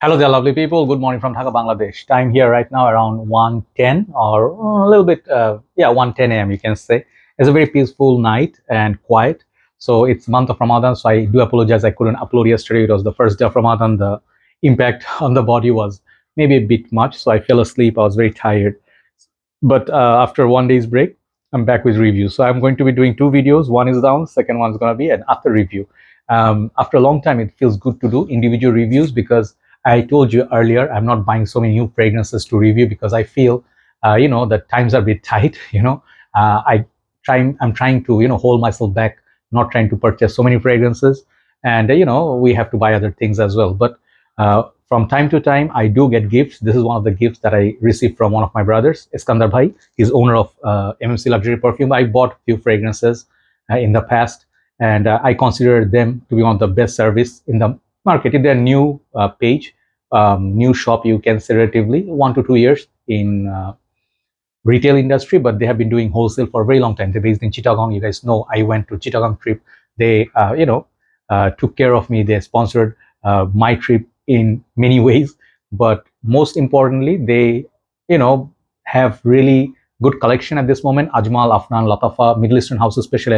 Hello there, lovely people. Good morning from Dhaka, Bangladesh. Time here right now around 1:10 or a little bit, 1:10 a.m. You can say. It's a very peaceful night and quiet. So it's month of Ramadan. So I do apologize. I couldn't upload yesterday. It was the first day of Ramadan. The impact on the body was maybe a bit much. So I fell asleep. I was very tired. But after one day's break, I'm back with reviews. So I'm going to be doing two videos. One is down. Second one's going to be an after review. After a long time, it feels good to do individual reviews because I told you earlier, I'm not buying so many new fragrances to review because I feel, that times are a bit tight. I'm trying to, hold myself back, not trying to purchase so many fragrances, and we have to buy other things as well. But from time to time, I do get gifts. This is one of the gifts that I received from one of my brothers, Iskandar Bhai. He's owner of MMC Luxury Perfume. I bought a few fragrances in the past, and I consider them to be one of the best service in the market. In their new page, new shop, you can say relatively 1 to 2 years in retail industry, but they have been doing wholesale for a very long time. They're based in Chittagong. You guys know I went to Chittagong trip. They, took care of me. They sponsored my trip in many ways, but most importantly, they, have really good collection at this moment. Ajmal, Afnan, Latafa, Middle Eastern houses, especially,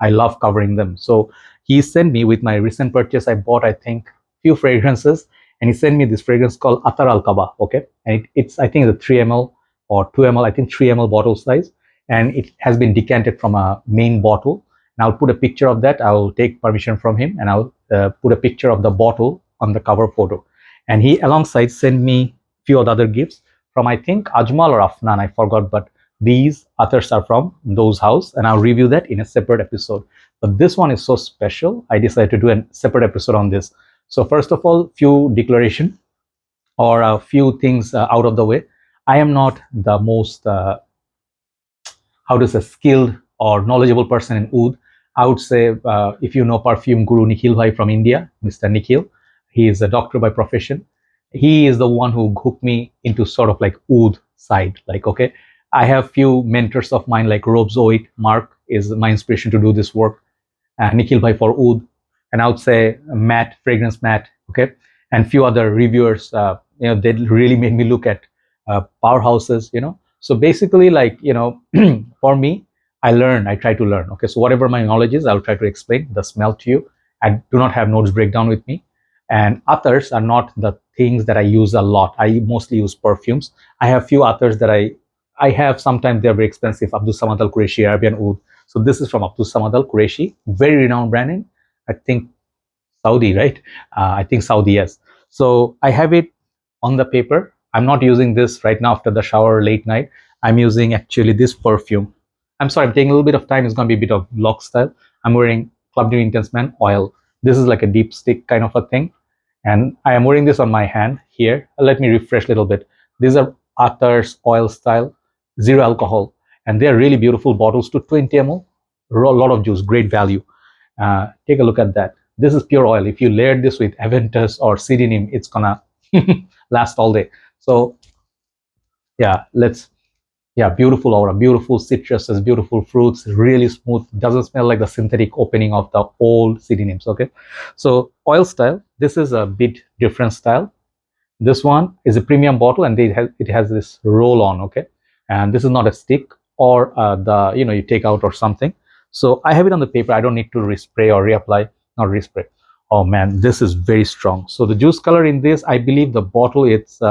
I love covering them. So he sent me with my recent purchase. I bought, I think, few fragrances, and he sent me this fragrance called Attar Al Kaaba. Okay, and it's I think the 3 ml or 2 ml, I think 3 ml bottle size, and it has been decanted from a main bottle. And I'll put a picture of that. I'll take permission from him, and I'll put a picture of the bottle on the cover photo. And he alongside sent me few other gifts from, I think, Ajmal or Afnan, I forgot, but these attars are from those house, and I'll review that in a separate episode. But this one is so special, I decided to do a separate episode on this. So first of all, few declaration or a few things out of the way. I am not the most how to say skilled or knowledgeable person in oud. I would say, if you know perfume guru Nikhil Bhai from India, Mr. Nikhil, he is a doctor by profession. He is the one who hooked me into sort of like oud side. Like, okay, I have few mentors of mine like Robes Oit, Mark is my inspiration to do this work. Nikhil Bhai for oud, and I would say Matt, fragrance Matt, okay, and few other reviewers. They really made me look at powerhouses. So basically, like, for me, I try to learn. Okay, so whatever my knowledge is, I'll try to explain the smell to you. I do not have notes breakdown with me, and others are not the things that I use a lot. I mostly use perfumes. I have few others that I have. Sometimes they're very expensive. Abdul Samad Al Qurashi Arabian Oud. So this is from Abdul Samad Al Qurashi, very renowned brand in, I think, Saudi, right? I think Saudi, yes. So I have it on the paper. I'm not using this right now after the shower late night. I'm using actually this perfume. I'm sorry, I'm taking a little bit of time. It's going to be a bit of vlog style. I'm wearing Club New Intense Man oil. This is like a deep stick kind of a thing. And I am wearing this on my hand here. Let me refresh a little bit. These are Attar's oil style, zero alcohol. And they're really beautiful bottles to 20 ml. A lot of juice, great value. Take a look at that. This is pure oil. If you layer this with Aventus or Sedenim, it's gonna last all day. So beautiful aura, beautiful citruses, beautiful fruits, really smooth. Doesn't smell like the synthetic opening of the old Sedenims. Okay, so oil style. This is a bit different style. This one is a premium bottle, and it has this roll on. Okay, and this is not a stick or you take out or something. So I have it on the paper. I don't need to respray or reapply. Not respray. Oh man, this is very strong. So the juice color in this, I believe the bottle, it's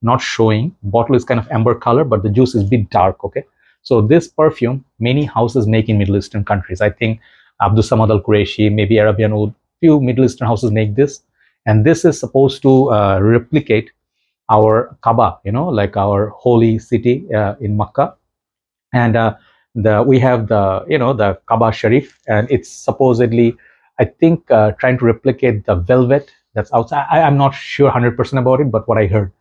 not showing. Bottle is kind of amber color, but the juice is a bit dark. Okay, so this perfume many houses make in Middle Eastern countries. I think Abdul Samad Al Qurashi, maybe Arabian Oud, few Middle Eastern houses make this, and this is supposed to replicate our Kaaba, like our holy city in Makkah, and we have the Kaaba Sharif, and it's supposedly, I think, trying to replicate the velvet that's outside. I'm not sure 100% about it, but what I heard,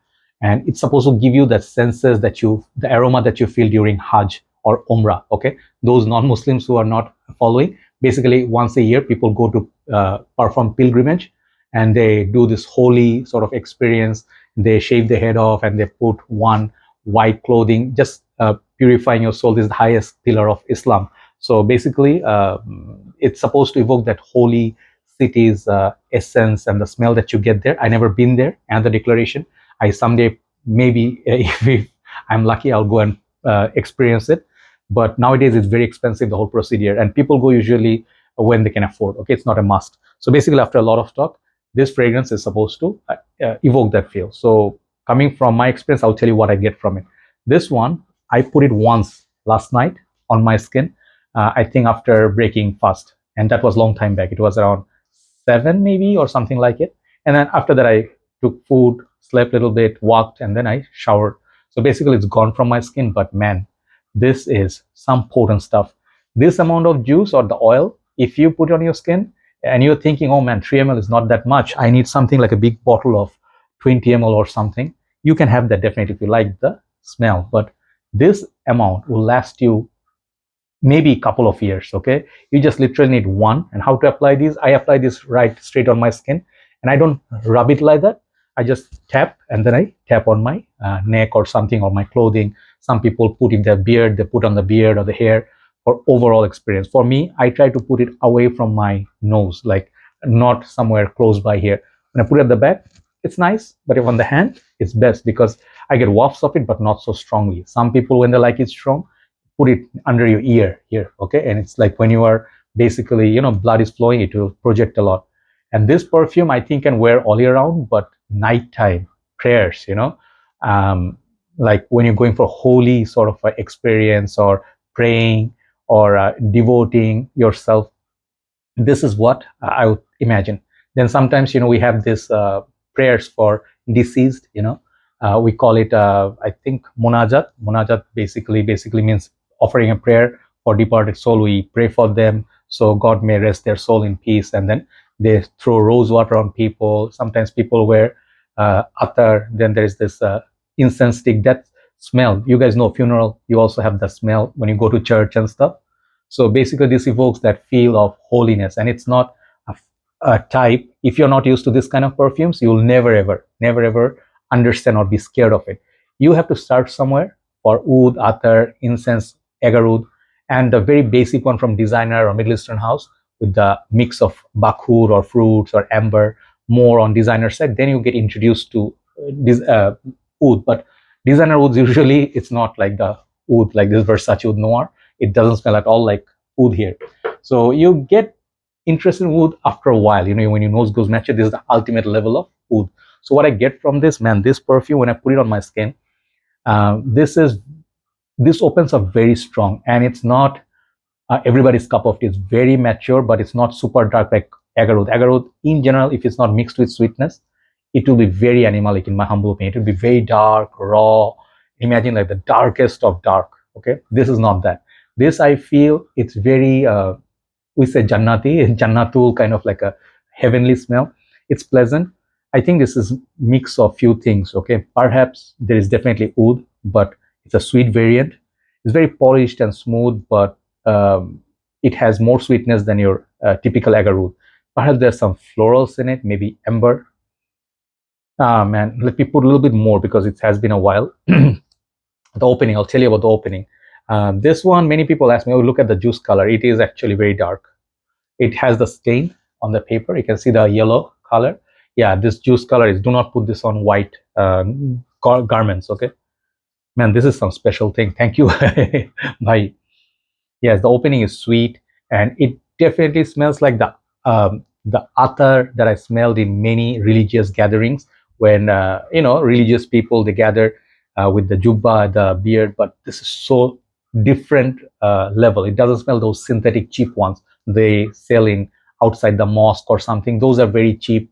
and it's supposed to give you that senses the aroma that you feel during Hajj or Umrah. Okay, those non-Muslims who are not following, basically once a year people go to perform pilgrimage, and they do this holy sort of experience. They shave their head off and they put one white clothing, just purifying your soul. This is the highest pillar of Islam. So basically, it's supposed to evoke that holy city's essence and the smell that you get there. I never been there, and the declaration. I someday maybe if I'm lucky, I'll go and experience it. But nowadays it's very expensive, the whole procedure, and people go usually when they can afford. Okay, it's not a must. So basically, after a lot of talk, this fragrance is supposed to evoke that feel. So coming from my experience, I'll tell you what I get from it. This one, I put it once last night on my skin. I think after breaking fast, and that was long time back. It was around 7 maybe or something like it. And then after that, I took food, slept a little bit, walked, and then I showered. So basically, it's gone from my skin. But man, this is some potent stuff. This amount of juice or the oil, if you put it on your skin and you're thinking, oh man, 3 ml is not that much, I need something like a big bottle of 20 ml or something, you can have that definitely if you like the smell. But this amount will last you maybe a couple of years. Okay, you just literally need one. And how to apply these? I apply this right straight on my skin, and I don't rub it like that. I just tap, and then I tap on my neck or something, or my clothing. Some people put in their beard, they put on the beard or the hair for overall experience. For me, I try to put it away from my nose, like not somewhere close by here. When I put it at the back, it's nice, but if on the hand, it's best because I get wafts of it, but not so strongly. Some people, when they like it strong, put it under your ear here. Okay, and it's like when you are basically, blood is flowing, it will project a lot. And this perfume I think can wear all year round, but nighttime prayers, like when you're going for holy sort of experience, or praying, or devoting yourself, this is what I would imagine. Then sometimes, we have this prayers for deceased, we call it I think munajat. Munajat basically means offering a prayer for departed soul. We pray for them so God may rest their soul in peace. And then they throw rose water on people. Sometimes people wear attar. Then there is this incense stick, that smell. You guys know funeral, you also have the smell when you go to church and stuff. So basically this evokes that feel of holiness, and it's not a type. If you're not used to this kind of perfumes, you'll never ever understand or be scared of it. You have to start somewhere. For oud, attar, incense, agar, and the very basic one from designer or Middle Eastern house with the mix of bakhur or fruits or amber, more on designer side. Then you get introduced to this oud. But designer ouds, usually it's not like the oud, like this Versace oud noir. It doesn't smell at all like oud here. So you get interested in oud after a while. When your nose goes mature, this is the ultimate level of oud. So what I get from this, man, this perfume, when I put it on my skin, this opens up very strong, and it's not everybody's cup of tea. It's very mature, but it's not super dark like agar oud. Agar oud, in general, if it's not mixed with sweetness, it will be very animalic, in my humble opinion. It will be very dark, raw. Imagine like the darkest of dark. Okay, this is not that. This, I feel, it's very we say jannati, jannatul, kind of like a heavenly smell. It's pleasant. I think this is mix of few things. Okay, perhaps there is definitely oud, but it's a sweet variant. It's very polished and smooth, but it has more sweetness than your typical agar oud. Perhaps there's some florals in it, maybe amber. Man, let me put a little bit more because it has been a while. The opening, I'll tell you about the opening. This one, many people ask me, oh, look at the juice color. It is actually very dark. It has the stain on the paper. You can see the yellow color. Yeah, this juice color is, do not put this on white garments. Okay, man, this is some special thing. Thank you. Bye. Yes, the opening is sweet, and it definitely smells like the attar that I smelled in many religious gatherings, when religious people, they gather with the jubba, the beard. But this is so different level. It doesn't smell those synthetic cheap ones they sell in outside the mosque or something. Those are very cheap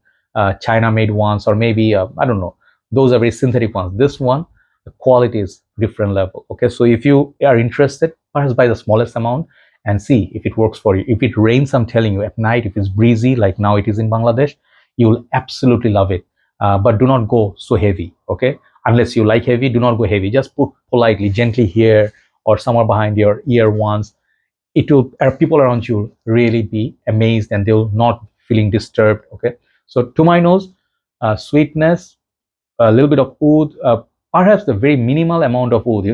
China made ones, or maybe I don't know, those are very synthetic ones. This one, the quality is different level. Okay, so if you are interested, perhaps buy the smallest amount and see if it works for you. If it rains, I'm telling you, at night, if it's breezy like now it is in Bangladesh, you will absolutely love it. But do not go so heavy. Okay, unless you like heavy, do not go heavy. Just put politely, gently here or somewhere behind your ear once. It will, people around you really be amazed, and they'll not feeling disturbed. Okay, so to my nose, sweetness, a little bit of oud, perhaps the very minimal amount of oud.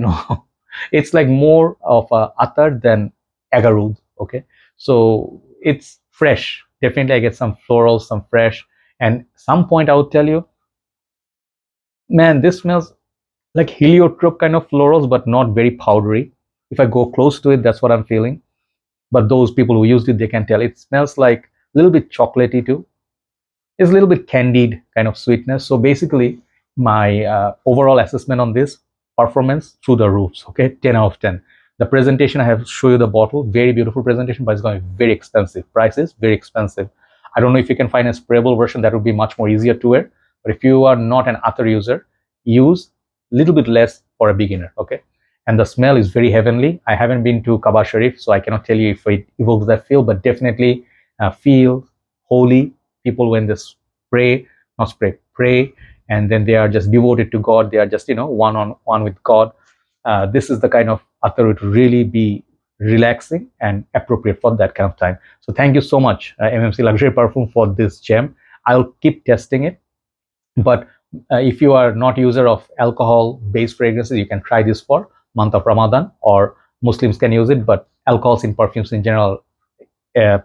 It's like more of a attar than agar oud. Okay, so it's fresh. Definitely I get some florals, some fresh, and some point I would tell you, man, this smells like heliotrope kind of florals, but not very powdery. If I go close to it, that's what I'm feeling. But those people who used it, they can tell it smells like a little bit chocolatey too. It's a little bit candied kind of sweetness. So basically, my overall assessment on this, performance through the roofs. Okay, 10 out of 10. The presentation, I have show you the bottle, very beautiful presentation, but it's going to be very expensive. Price is very expensive. I don't know if you can find a sprayable version that would be much more easier to wear. But if you are not an attar user, use a little bit less for a beginner. Okay, and the smell is very heavenly. I haven't been to Kaaba Sharif, so I cannot tell you if it evokes that feel, but definitely feel holy. People, when they spray, not spray, pray, and then they are just devoted to God. They are just, one on one with God. This is the kind of attar would really be relaxing and appropriate for that kind of time. So thank you so much, MMC Luxury Perfume, for this gem. I'll keep testing it, but if you are not user of alcohol based fragrances, you can try this for month of Ramadan, or Muslims can use it, but alcohols in perfumes in general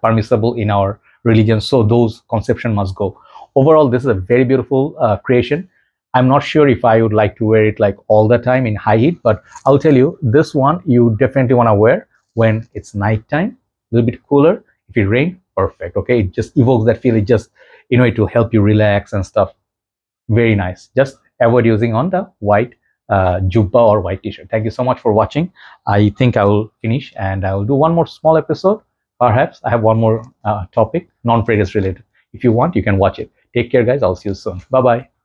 permissible in our religion, so those conception must go. Overall, this is a very beautiful creation. I'm not sure if I would like to wear it like all the time in high heat, but I'll tell you, this one you definitely want to wear when it's nighttime, a little bit cooler. If it rains, perfect. Okay, it just evokes that feel. It just, it will help you relax and stuff. Very nice. Just avoid using on the white jubba or white t-shirt. Thank you so much for watching. I think I will finish and I will do one more small episode. Perhaps I have one more topic, non-fragrance related. If you want, you can watch it. Take care, guys. I'll see you soon. Bye bye.